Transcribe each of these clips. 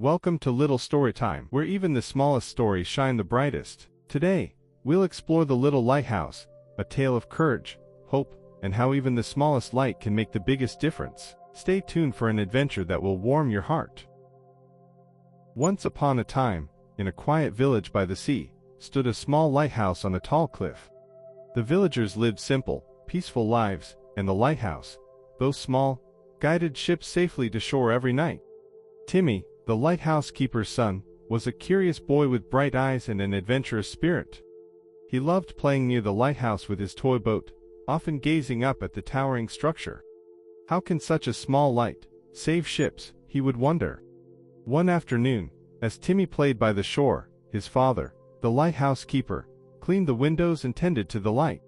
Welcome to Little Storytime, where even the smallest stories shine the brightest. Today, we'll explore the Little Lighthouse, a tale of courage, hope, and how even the smallest light can make the biggest difference. Stay tuned for an adventure that will warm your heart. Once upon a time, in a quiet village by the sea, stood a small lighthouse on a tall cliff. The villagers lived simple, peaceful lives, and the lighthouse, though small, guided ships safely to shore every night. Timmy, the lighthouse keeper's son, was a curious boy with bright eyes and an adventurous spirit. He loved playing near the lighthouse with his toy boat, often gazing up at the towering structure. How can such a small light save ships, he would wonder. One afternoon, as Timmy played by the shore, his father, the lighthouse keeper, cleaned the windows and tended to the light.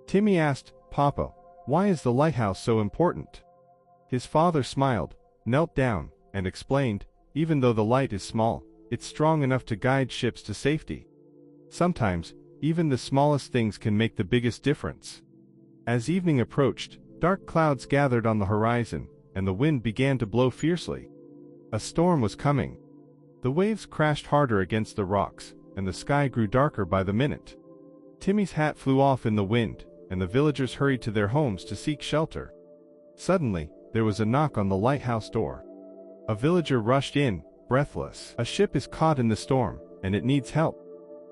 Timmy asked, "Papa, why is the lighthouse so important?" His father smiled, knelt down, and explained, "Even though the light is small, it's strong enough to guide ships to safety. Sometimes, even the smallest things can make the biggest difference." As evening approached, dark clouds gathered on the horizon, and the wind began to blow fiercely. A storm was coming. The waves crashed harder against the rocks, and the sky grew darker by the minute. Timmy's hat flew off in the wind, and the villagers hurried to their homes to seek shelter. Suddenly, there was a knock on the lighthouse door. A villager rushed in, breathless. "A ship is caught in the storm, and it needs help."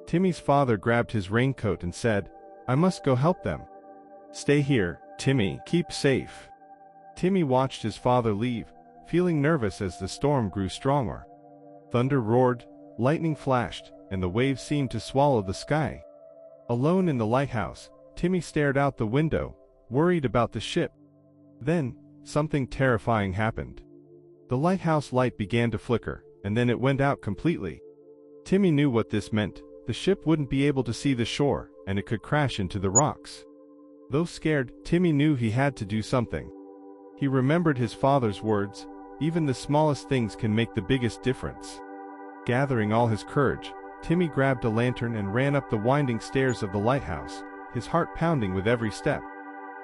Timmy's father grabbed his raincoat and said, "I must go help them." "Stay here, Timmy. Keep safe." Timmy watched his father leave, feeling nervous as the storm grew stronger. Thunder roared, lightning flashed, and the waves seemed to swallow the sky. Alone in the lighthouse, Timmy stared out the window, worried about the ship. Then, something terrifying happened. The lighthouse light began to flicker, and then it went out completely. Timmy knew what this meant. The ship wouldn't be able to see the shore, and it could crash into the rocks. Though scared, Timmy knew he had to do something. He remembered his father's words, "Even the smallest things can make the biggest difference." Gathering all his courage, Timmy grabbed a lantern and ran up the winding stairs of the lighthouse, his heart pounding with every step.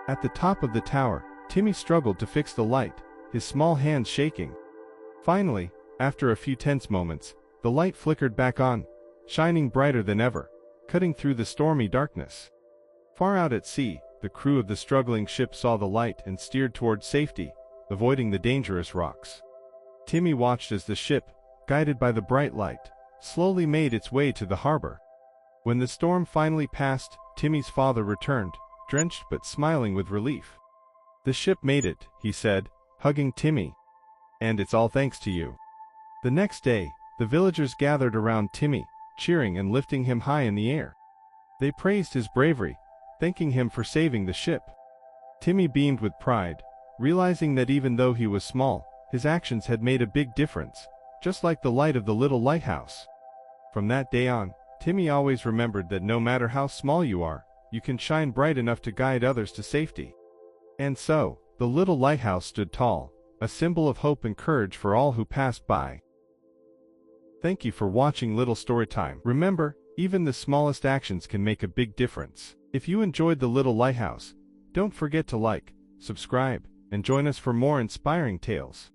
At the top of the tower, Timmy struggled to fix the light, his small hands shaking. Finally, after a few tense moments, the light flickered back on, shining brighter than ever, cutting through the stormy darkness. Far out at sea, the crew of the struggling ship saw the light and steered toward safety, avoiding the dangerous rocks. Timmy watched as the ship, guided by the bright light, slowly made its way to the harbor. When the storm finally passed, Timmy's father returned, drenched but smiling with relief. "The ship made it," he said, hugging Timmy. "And it's all thanks to you." The next day, the villagers gathered around Timmy, cheering and lifting him high in the air. They praised his bravery, thanking him for saving the ship. Timmy beamed with pride, realizing that even though he was small, his actions had made a big difference, just like the light of the little lighthouse. From that day on, Timmy always remembered that no matter how small you are, you can shine bright enough to guide others to safety. And so, the little lighthouse stood tall, a symbol of hope and courage for all who passed by. Thank you for watching Little Storytime. Remember, even the smallest actions can make a big difference. If you enjoyed the Little Lighthouse, don't forget to like, subscribe, and join us for more inspiring tales.